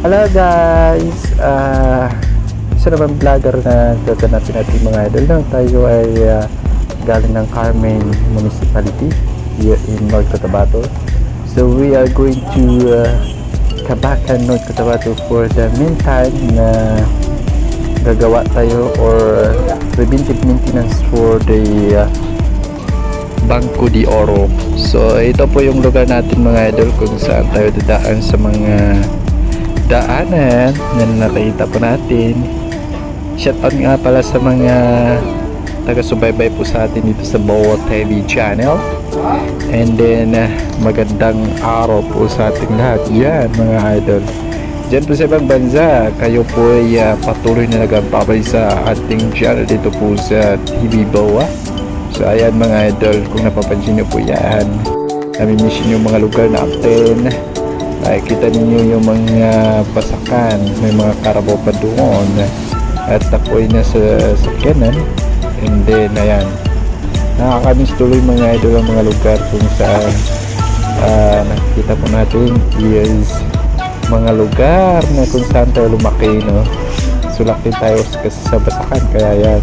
Hello guys! Isa naman vlogger na gaganapin natin mga idol. No? Tayo ay galing ng Carmen Municipality here in North Cotabato. So we are going to Cabacan, North Cotabato for the meantime na gagawa tayo or preventive maintenance for the Banco de Oro. So ito po yung lugar natin mga idol kung saan tayo dadaan sa mga daanan na nakita po natin. Shoutout nga pala sa mga taga-subaybay po sa atin dito sa Bawat TV channel. And then magandang araw po sa ating lahat dyan mga idol. Dyan po sa ibang bansa, kayo po ay patuloy na nagambabay sa ating channel dito po sa TV Bawa. So ayan mga idol, kung napapansin nyo po yan, namimiss nyo yung mga lugar natin. Nakikita ninyo yung mga pasakan, may mga karabaw pa doon at ako'y nasa sakyanan. And then ayan, nakakamiss tuloy mga idol ang mga lugar kung saan nakikita po natin is mga lugar na kung saan tayo lumaki, no? Sulaki tayo kasi sa basakan, kaya yan.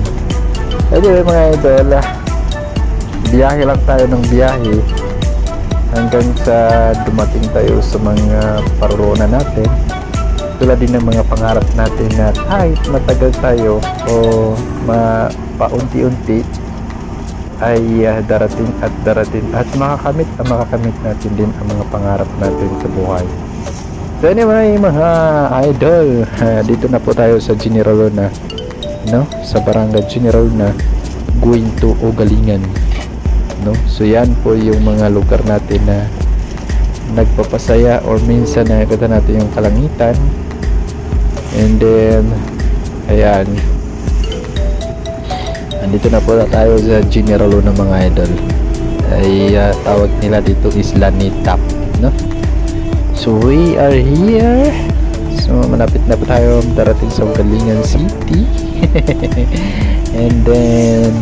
Anyway mga idol, biyahe lang tayo ng biyahe hanggang sa dumating tayo sa mga paruroonan natin, tulad din ng mga pangarap natin na kahit matagal tayo o paunti-unti ay darating at makakamit natin din ang mga pangarap natin sa buhay. So anyway mga idol, dito na po tayo sa General Luna, no? Sa Barangay General Luna going to Ugalingan, no? So yan po yung mga lugar natin na nagpapasaya or minsan nakikita natin yung kalangitan. And then ayan, andito na po tayo sa General Luna mga idol. Ay tawag nila dito is Lanitap, no? So we are here. So malapit na po tayo darating sa Ugalingan City. And then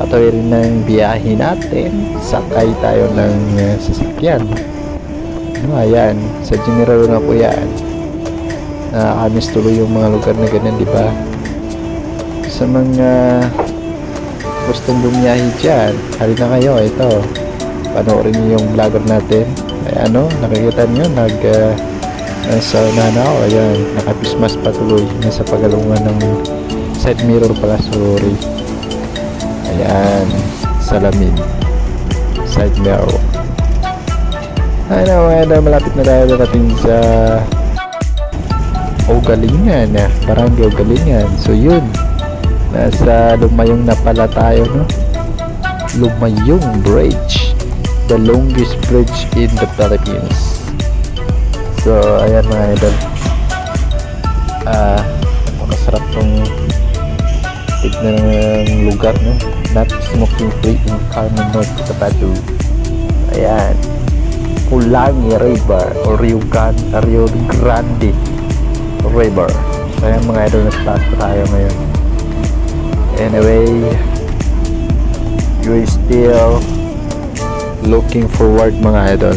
patuloy rin ng biyahe natin, sakay tayo ng sasakyan. Ayan, sa General Luna po yan. Nakakamiss tuloy yung mga lugar na ganyan, di ba? Sa mga gustong bumiyahe dyan, halina kayo, ito, panoorin niyo yung vlogger natin. Ay ano, nakikita niyo, nasa Nanao, ayan, nakapismas patuloy, nasa pagalungan ng side mirror pala, sorry. Ayan, salamin, side mirror. Ayan, malapit na tayo dating sa Ugalingan, Barangay Ugalingan. So yun, nasa Lumayong na pala tayo, no? Lumayong Bridge, the longest bridge in the Philippines. So ayan mga idol, masarap tong tignan ng lugar, no? Not smoking free in Carmen, North Cotabato. Ayan, Pulangi River o Rio Grande River. So ayan mga idol, nag-start tayo ngayon. Anyway, you're still looking forward mga idol.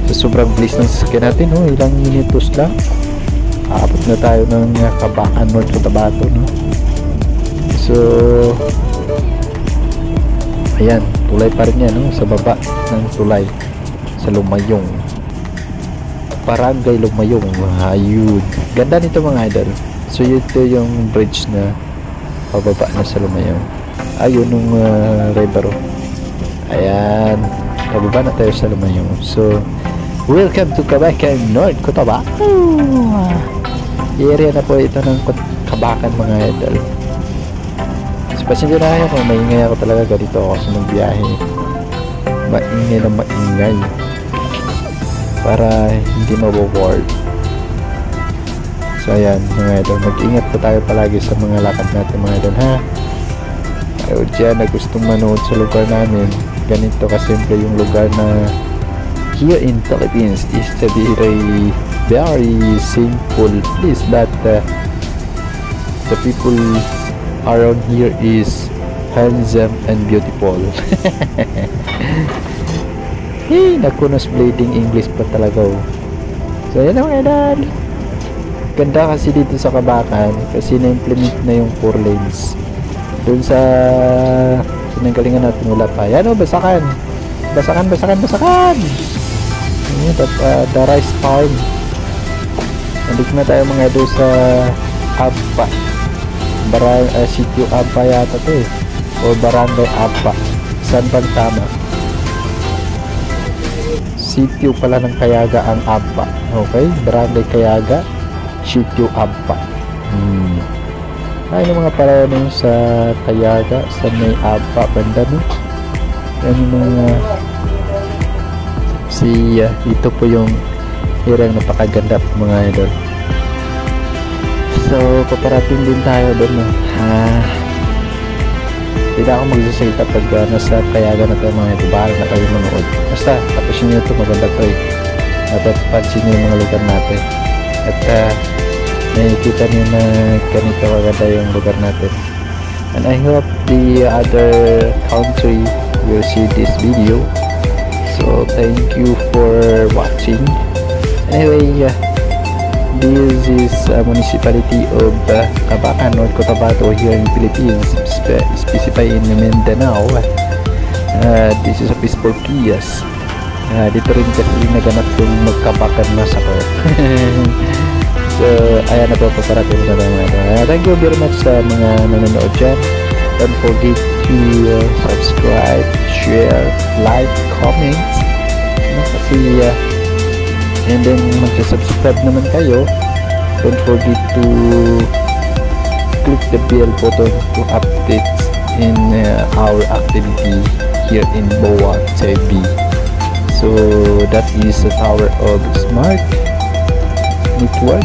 So sobrang bilis ng sasakyan natin, no? Ilang minutos lang aabot na tayo ng Cabacan, North Cotabato, no? So ayan, tulay pa rin yan, no? Sa baba ng tulay sa Lumayong, Barangay Lumayong. Ayun, ganda nito mga idol. So ito yung bridge na pababa na sa Lumayong. Ayun yung river. Ayan, pababa na tayo sa Lumayong. So welcome to Cabacan, North Cotabato. Area na po ito ng Cabacan mga idol. Pasensya na kayo kung maingay ako talaga, ganito ako sa magbiyahe. Maingay na maingay para hindi maboboard. So ayan mga idol, mag-ingat po tayo palagi sa mga lakad natin mga idol, ha? Ayaw dyan na gustong manood sa lugar namin, ganito kasimple yung lugar na here in Philippines is very simple place, but the people around here is handsome and beautiful. Hey, naku, nas bleeding English pa talaga, oh. So yan ang mga idol. Ganda kasi dito sa Kabakan kasi na-implement na yung 4 lanes. Doon sa pinanggalingan natin wala pa. Yan o, basakan. Basakan. The rice farm. Nandito na tayo mga idol sa Abba. Sitio Abba yata to eh. O Barangay Abba. Saan bang tama? Sitio pala ng Kayaga ang Abba. Okay? Barangay Kayaga, Sitio Abba. Ay, yung mga paranong sa Kayaga, sa may Abba, banda no? Yan yung mga ito po yung hirang napakaganda po mga idol. So, paparating din tayo doon no? Hindi ako magsasalita pag nasa Kayaga na tayo mga ito. Bahal na kayo manood. Basta, tapusin nyo ito. Maganda ito eh. Napapansin nyo yung mga lugar natin. At nakikita nyo na ganito maganda yung lugar natin. And I hope the other country will see this video. So, thank you for watching. Anyway, this is municipality of Kabakan, North Cotabato here in Philippines, specified in Mindanao. This is a peaceful Kias. Dito rin kasi naganap yung Magkabakan Massacre. So, ayan na po paparating na naman. Thank you very much sa mga nanonood dyan. Don't forget to subscribe, share, like, comment. Kasi and then mag-subscribe naman kayo. Don't forget to click the bell button to update in our activity here in Boa TV. So that is the Tower of Smart Network,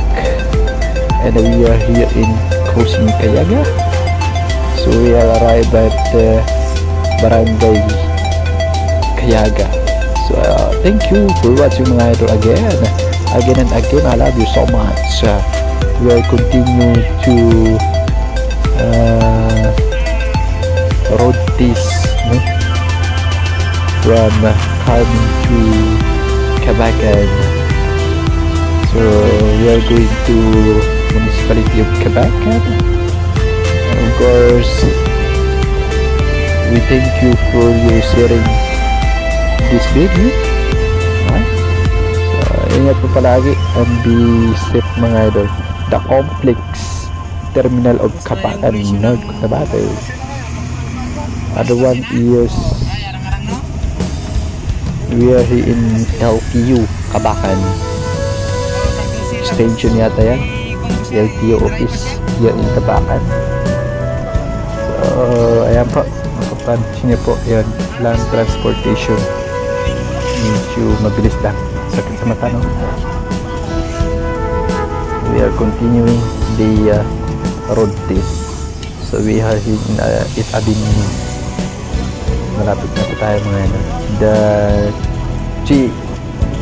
and we are here in Crossing Kayaga. So we are arrived at Barangay Kayaga. So thank you for watching mga idol again and again. I love you so much. We will continue to road this from Carmen to Kabakan. So we are going to municipality of Kabakan, and of course we thank you for your sharing this video. So ingat po palagi and be safe mga idol. The complex terminal of Kabakan, North Cotabato. Other one is we are here in LTU Kabakan station yata yan, LTO office here in Kabakan. So ayan po, makapansin niyo po yan, land transportation. Medyo mabilis lang, sakit sa mata no? We are continuing the road test. So we are in it Avenue. Malapit na po tayo mga yan. The G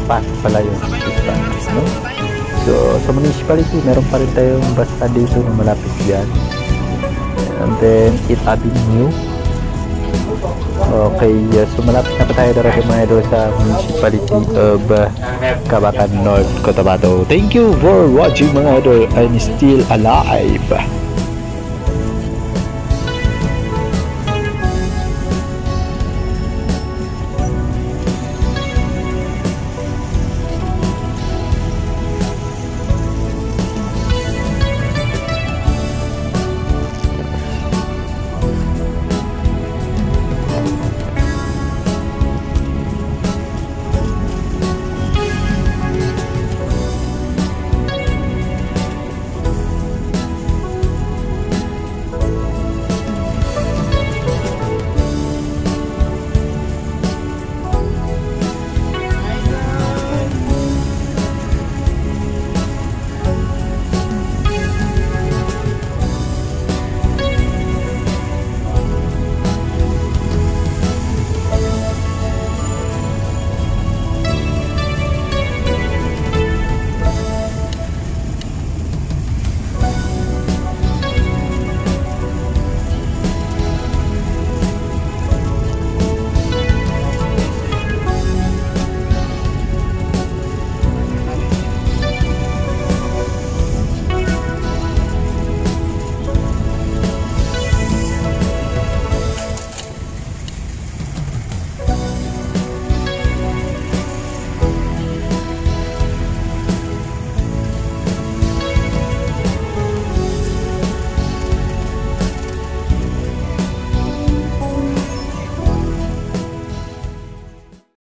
path pala yung path, no? So sa municipality meron pa rin tayong basta dito na malapit dyan, and then it Avenue. Okay, so malapit na pa tayo darating mga idol sa municipality of Kabakan, North Cotabato. Thank you for watching mga idol. I'm still alive.